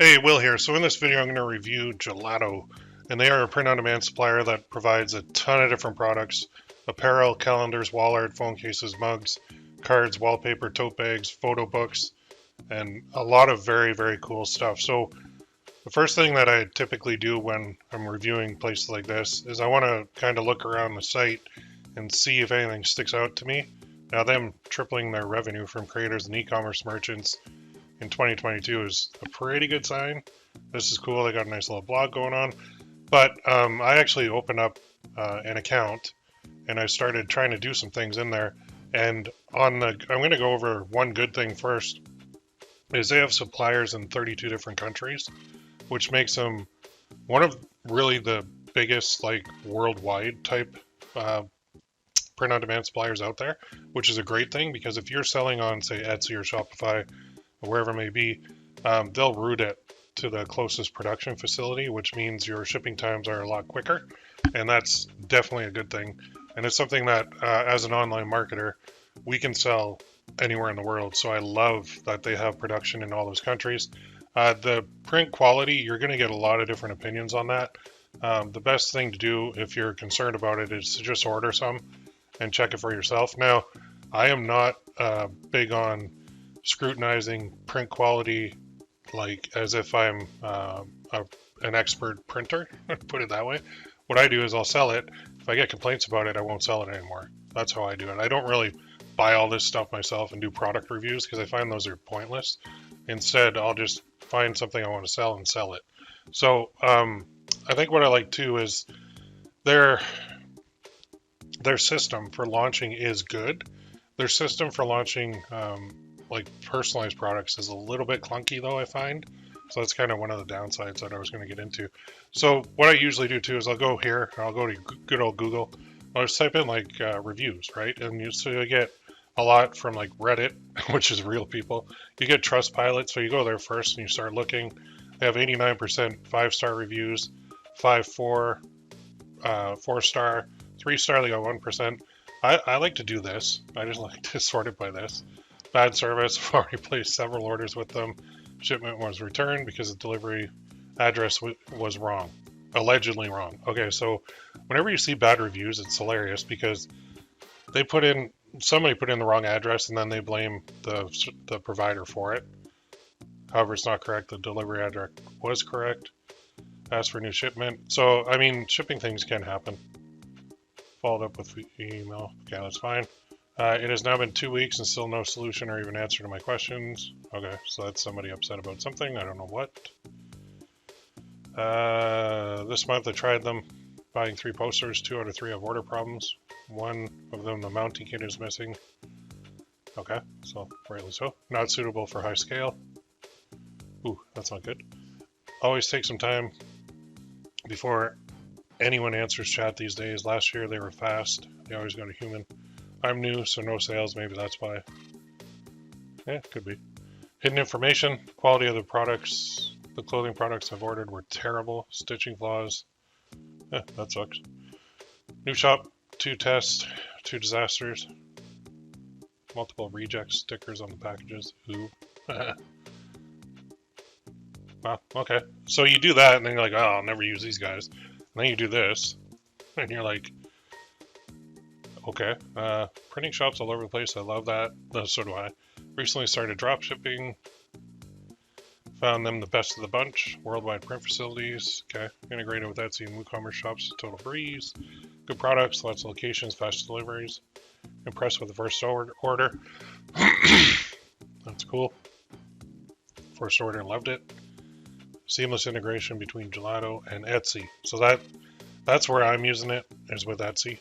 Hey, Will here. So in this video, I'm going to review Gelato, and they are a print-on-demand supplier that provides a ton of different products: apparel, calendars, wall art, phone cases, mugs, cards, wallpaper, tote bags, photo books, and a lot of very, very cool stuff. So the first thing that I typically do when I'm reviewing places like this is I want to kind of look around the site and see if anything sticks out to me. Now, them tripling their revenue from creators and e-commerce merchants in 2022 is a pretty good sign. This is cool. They got a nice little blog going on. But I actually opened up an account and I started trying to do some things in there. And I'm going to go over one good thing first. Is they have suppliers in 32 different countries, which makes them one of really the biggest like worldwide type print-on-demand suppliers out there, which is a great thing because if you're selling on say Etsy or Shopify or wherever it may be, they'll route it to the closest production facility, which means your shipping times are a lot quicker, and that's definitely a good thing. And it's something that, as an online marketer, we can sell anywhere in the world. So I love that they have production in all those countries. The print quality, you're going to get a lot of different opinions on that. The best thing to do if you're concerned about it is to just order some and check it for yourself. Now, I am not big on scrutinizing print quality like as if I'm an expert printer, put it that way. What I do is I'll sell it. If I get complaints about it, I won't sell it anymore. That's how I do it. I don't really buy all this stuff myself and do product reviews because I find those are pointless. Instead, I'll just find something I want to sell and sell it. So I think what I like too is their system for launching is good. Their system for launching like personalized products is a little bit clunky though, I find. So that's kind of one of the downsides that I was going to get into. So what I usually do too is I'll go here, I'll go to good old Google. I'll just type in like reviews, right? And so you get a lot from like Reddit, which is real people. You get Trustpilot, so you go there first and you start looking. They have 89% 5-star reviews, 5.4, 4-star, 3-star. They got 1%. I like to do this. I just like to sort it by this. Bad service. I've already placed several orders with them. Shipment was returned because the delivery address was wrong, allegedly wrong. Okay, so whenever you see bad reviews, it's hilarious because somebody put in the wrong address and then they blame the provider for it. However, it's not correct. The delivery address was correct. Ask for new shipment. So, I mean, shipping things can happen. Followed up with email. Okay, that's fine. It has now been 2 weeks and still no solution or even answer to my questions. Okay, so that's somebody upset about something. I don't know what. This month I tried them, buying 3 posters. 2 out of 3 have order problems. 1 of them, the mounting kit is missing. Okay, so rightly so. Not suitable for high scale. Ooh, that's not good. Always take some time before anyone answers chat these days. Last year they were fast. They always got a human. I'm new, so no sales. Maybe that's why. Yeah, could be. Hidden information. Quality of the products. The clothing products I've ordered were terrible. Stitching flaws. Yeah, that sucks. New shop. 2 tests. 2 disasters. Multiple reject stickers on the packages. Ooh. Wow, okay. So you do that, and then you're like, oh, I'll never use these guys. And then you do this, and you're like, okay. Printing shops all over the place. I love that. So do I. Recently started drop shipping. Found them the best of the bunch. Worldwide print facilities. Okay. Integrated with Etsy and WooCommerce shops. Total breeze. Good products. Lots of locations. Fast deliveries. Impressed with the first order. That's cool. First order, loved it. Seamless integration between Gelato and Etsy. So that's where I'm using it, is with Etsy.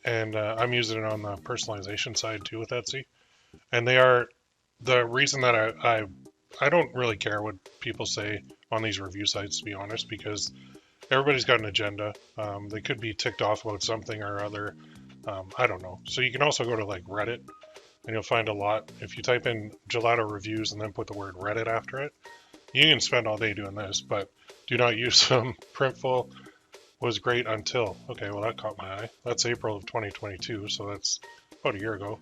And I'm using it on the personalization side too with Etsy. And they are the reason that I don't really care what people say on these review sites, to be honest, because everybody's got an agenda. They could be ticked off about something or other. I don't know. So you can also go to like Reddit and you'll find a lot. If you type in Gelato reviews and then put the word Reddit after it, you can spend all day doing this, but do not use them. Printful was great until. Okay, well, that caught my eye. That's April of 2022, so that's about a year ago.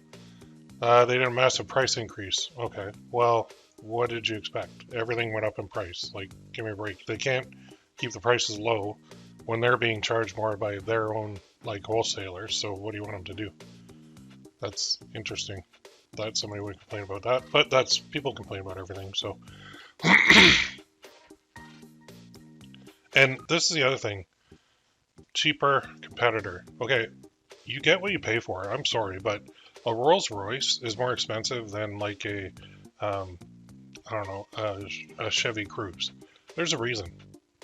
They did a massive price increase. Okay, well, what did you expect? Everything went up in price. Like, give me a break. They can't keep the prices low when they're being charged more by their own like wholesalers. So what do you want them to do? That's interesting that somebody would complain about that, but that's, people complain about everything. So, and this is the other thing, cheaper competitor. Okay, you get what you pay for. I'm sorry, but a Rolls Royce is more expensive than like a, I don't know, a Chevy Cruze. There's a reason.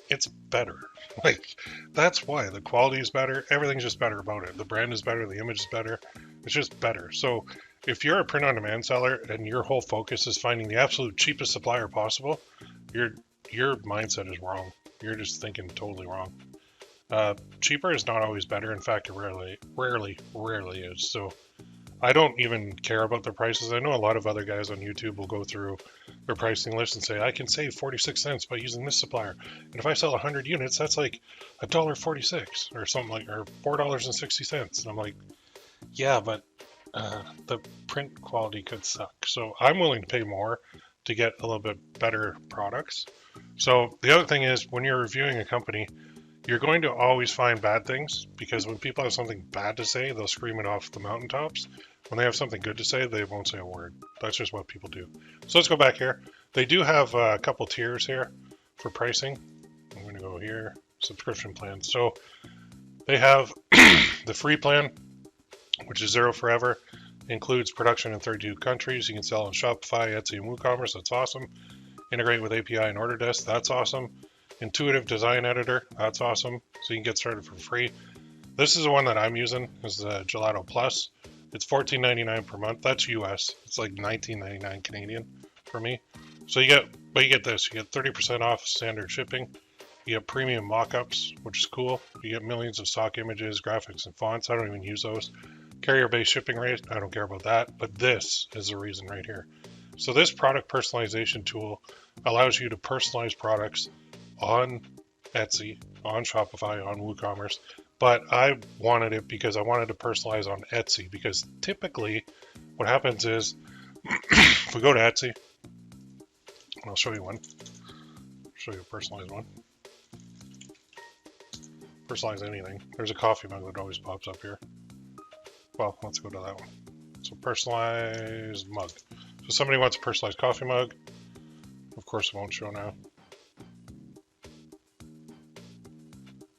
It's better. Like, that's why. The quality is better. Everything's just better about it. The brand is better. The image is better. It's just better. So if you're a print-on-demand seller and your whole focus is finding the absolute cheapest supplier possible, your mindset is wrong. You're just thinking totally wrong. Cheaper is not always better. In fact, it rarely is. So I don't even care about the prices. I know a lot of other guys on YouTube will go through their pricing list and say, I can save 46 cents by using this supplier. And if I sell 100 units, that's like $1.46 or something like, or $4.60. And I'm like, yeah, but the print quality could suck. So I'm willing to pay more to get a little bit better products. So the other thing is, when you're reviewing a company, you're going to always find bad things, because when people have something bad to say, they'll scream it off the mountaintops. When they have something good to say, they won't say a word. That's just what people do. So let's go back here. They do have a couple tiers here for pricing. I'm going to go here, subscription plans. So they have the free plan, which is zero forever, includes production in 32 countries. You can sell on Shopify, Etsy, and WooCommerce. That's awesome. Integrate with API and Order Desk. That's awesome. Intuitive design editor. That's awesome. So you can get started for free. This is the one that I'm using. Is the Gelato Plus. It's $14.99 per month. That's US. It's like $19.99 Canadian for me. So you get this. You get 30% off standard shipping. You get premium mockups, which is cool. You get millions of stock images, graphics, and fonts. I don't even use those. Carrier-based shipping rate. I don't care about that. But this is the reason right here. So this product personalization tool allows you to personalize products on Etsy, on Shopify, on WooCommerce, but I wanted it because I wanted to personalize on Etsy, because typically what happens is if we go to Etsy, I'll show you one, show you a personalized one, personalize anything. There's a coffee mug that always pops up here. Well, let's go to that one. So personalized mug. So somebody wants a personalized coffee mug. Of course it won't show now.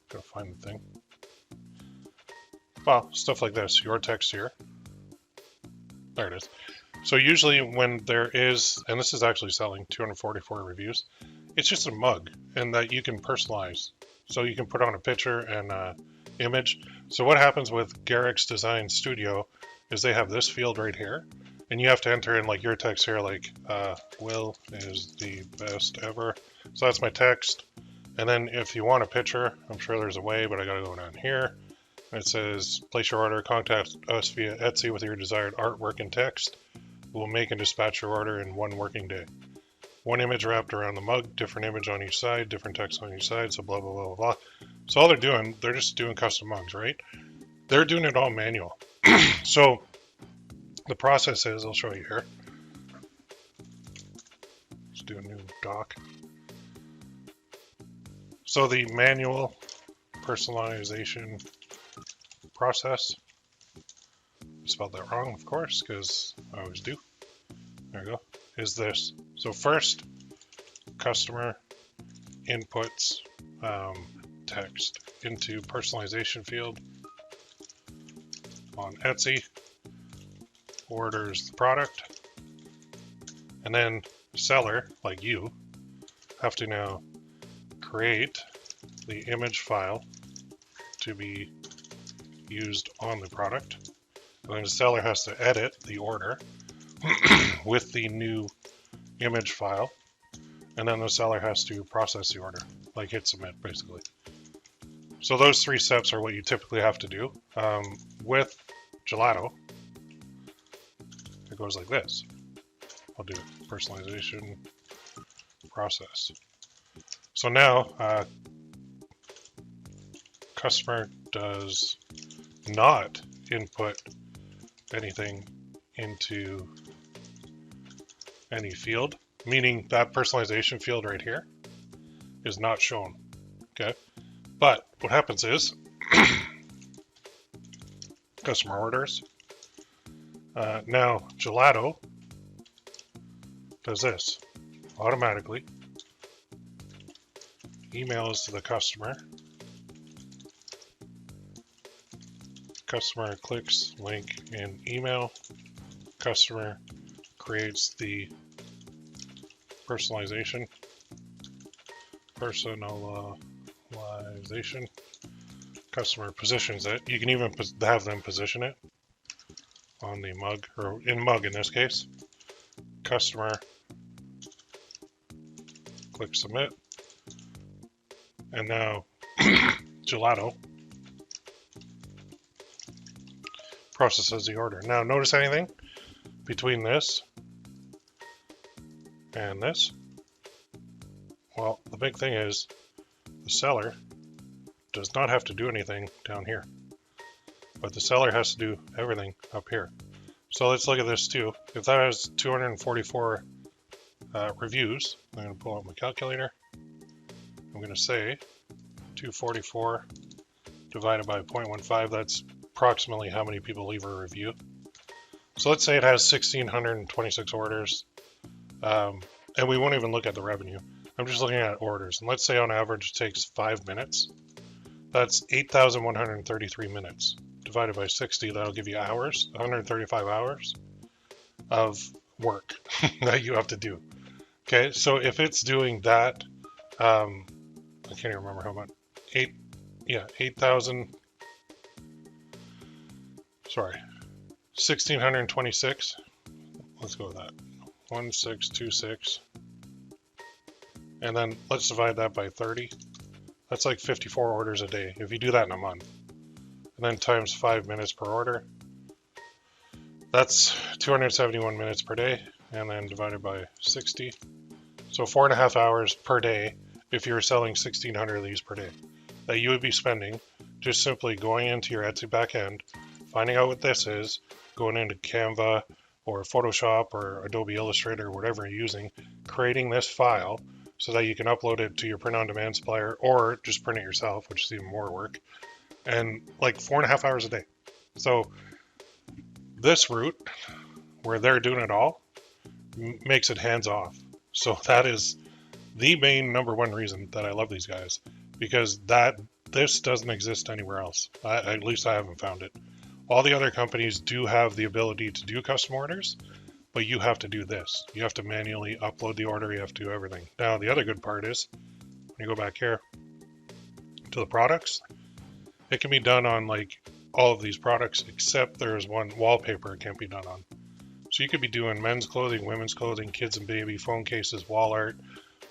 Gotta find the thing. Well, stuff like this, your text here. There it is. So usually when there is, and this is actually selling 244 reviews, it's just a mug, and that you can personalize. So you can put on a picture and image. So what happens with Garrick's Design Studio is they have this field right here, and you have to enter in like your text here, like Will is the best ever. So that's my text. And then if you want a picture, I'm sure there's a way, but I gotta go down here. It says, place your order, contact us via Etsy with your desired artwork and text. We'll make and dispatch your order in 1 working day. 1 image wrapped around the mug, different image on each side, different text on each side, so blah, blah, blah, blah, blah. So all they're just doing custom mugs, right? They're doing it all manual. So the process is, I'll show you here. Let's do a new doc. So the manual personalization process, I spelled that wrong, of course, because I always do. There we go. Is this. So first, customer inputs text into personalization field on Etsy, orders the product, and then seller, like you, have to now create the image file to be used on the product. And then the seller has to edit the order with the new image file. And then the seller has to process the order, like hit submit, basically. So those 3 steps are what you typically have to do. With Gelato, it goes like this. I'll do personalization process. So now, customer does not input anything into any field. meaning that personalization field right here is not shown. Okay, but what happens is customer orders. Now Gelato does this automatically. Emails to the customer. Customer clicks link in email. Customer creates the personalization. Customer positions it. You can even have them position it on the mug, or in mug in this case. Customer click submit. And now Gelato processes the order. Now notice anything between this and this? Well, the big thing is the seller does not have to do anything down here, but the seller has to do everything up here. So let's look at this too. If that has 244 reviews, I'm going to pull out my calculator. I'm going to say 244 divided by 0.15. That's approximately how many people leave a review. So let's say it has 1,626 orders, and we won't even look at the revenue. I'm just looking at orders. And let's say on average it takes 5 minutes. That's 8,133 minutes. Divided by 60, that'll give you hours, 135 hours of work that you have to do. Okay, so if it's doing that, I can't even remember how much, 1,626. Let's go with that. 1626. And then let's divide that by 30. That's like 54 orders a day if you do that in a month. And then times 5 minutes per order. That's 271 minutes per day. And then divided by 60. So 4.5 hours per day if you were selling 1,600 of these per day that you would be spending just simply going into your Etsy backend, finding out what this is, going into Canva or Photoshop or Adobe Illustrator or whatever you're using, creating this file so that you can upload it to your print-on-demand supplier or just print it yourself, which is even more work, and like 4.5 hours a day. So this route, where they're doing it all, makes it hands-off. So that is the main number one reason that I love these guys, because this doesn't exist anywhere else. At least I haven't found it. All the other companies do have the ability to do custom orders, but you have to do this. You have to manually upload the order. You have to do everything. Now, the other good part is, when you go back here to the products, it can be done on like all of these products, except there's one wallpaper it can't be done on. So you could be doing men's clothing, women's clothing, kids and baby, phone cases, wall art,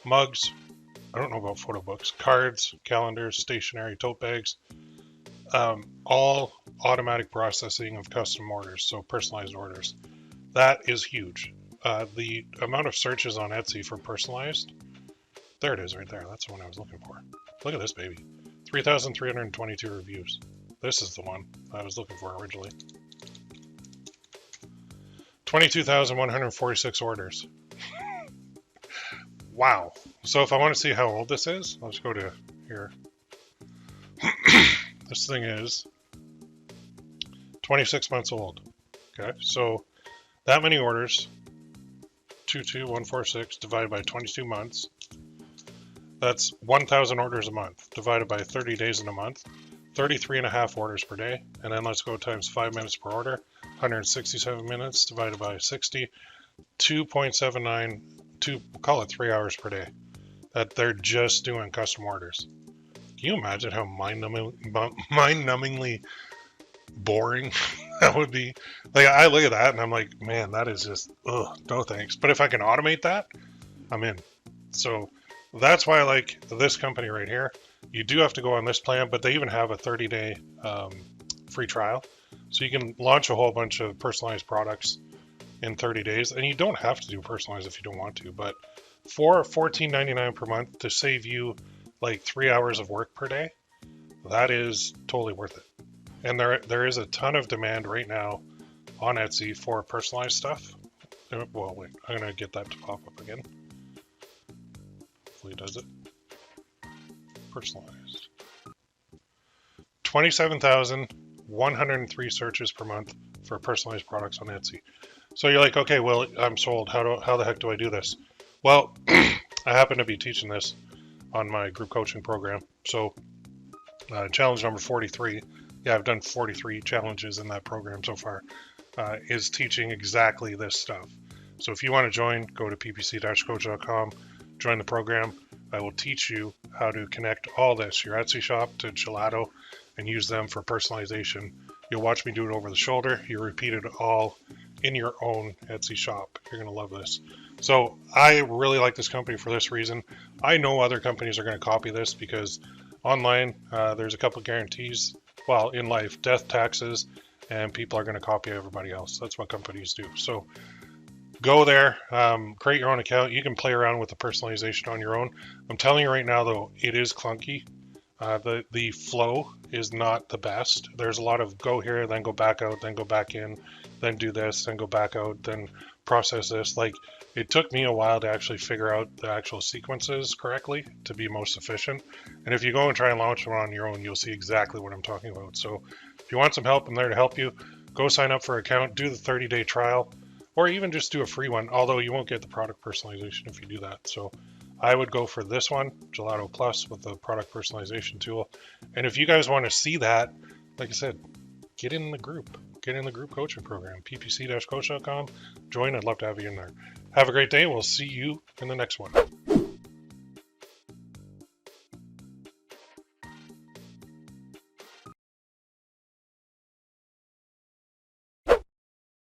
mugs. I don't know about photo books, cards, calendars, stationery, tote bags, all automatic processing of custom orders, so personalized orders. That is huge. The amount of searches on Etsy for personalized, there it is right there. That's the one I was looking for. Look at this baby. 3,322 reviews. This is the one I was looking for originally. 22,146 orders. Wow. So if I want to see how old this is, let's go to here. This thing is 26 months old. Okay, so that many orders, 22,146 divided by 22 months, that's 1,000 orders a month divided by 30 days in a month, 33.5 orders per day. And then let's go times 5 minutes per order, 167 minutes divided by 60, 2.79, call it 3 hours per day that they're just doing custom orders. Can you imagine how mind-numbingly boring that would be? Like, I look at that and I'm like, man, that is just, ugh, no thanks. But if I can automate that, I'm in. So that's why I like this company right here. You do have to go on this plan, but they even have a 30-day free trial. So you can launch a whole bunch of personalized products in 30 days. And you don't have to do personalized if you don't want to. But for $14.99 per month to save you like 3 hours of work per day, that is totally worth it. And there is a ton of demand right now on Etsy for personalized stuff. Well, wait, I'm going to get that to pop up again. usually does it. Personalized. 27,103 searches per month for personalized products on Etsy. So you're like, okay, well, I'm sold. How the heck do I do this? Well, I happen to be teaching this on my group coaching program. So challenge number 43, yeah, I've done 43 challenges in that program so far, is teaching exactly this stuff. So if you want to join, go to ppc-coach.com, join the program. I will teach you how to connect all this, your Etsy shop to Gelato, and use them for personalization. You'll watch me do it over the shoulder. You repeat it all in your own Etsy shop. You're going to love this. So I really like this company for this reason. I know other companies are going to copy this because online, there's a couple guarantees. Well, in life, death, taxes, and people are going to copy everybody else. That's what companies do. So go there, create your own account. You can play around with the personalization on your own. I'm telling you right now, though, it is clunky. The flow is not the best. There's a lot of go here, then go back out, then go back in, then do this, then go back out, then process this. Like, it took me a while to actually figure out the actual sequences correctly to be most efficient. And if you go and try and launch them on your own, you'll see exactly what I'm talking about. So if you want some help, I'm there to help you. Go sign up for an account, do the 30-day trial, or even just do a free one, although you won't get the product personalization if you do that. So I would go for this one, Gelato Plus, with the product personalization tool. And if you guys want to see that, like I said, get in the group. Get in the group coaching program, ppc-coach.com. Join. I'd love to have you in there. Have a great day. We'll see you in the next one.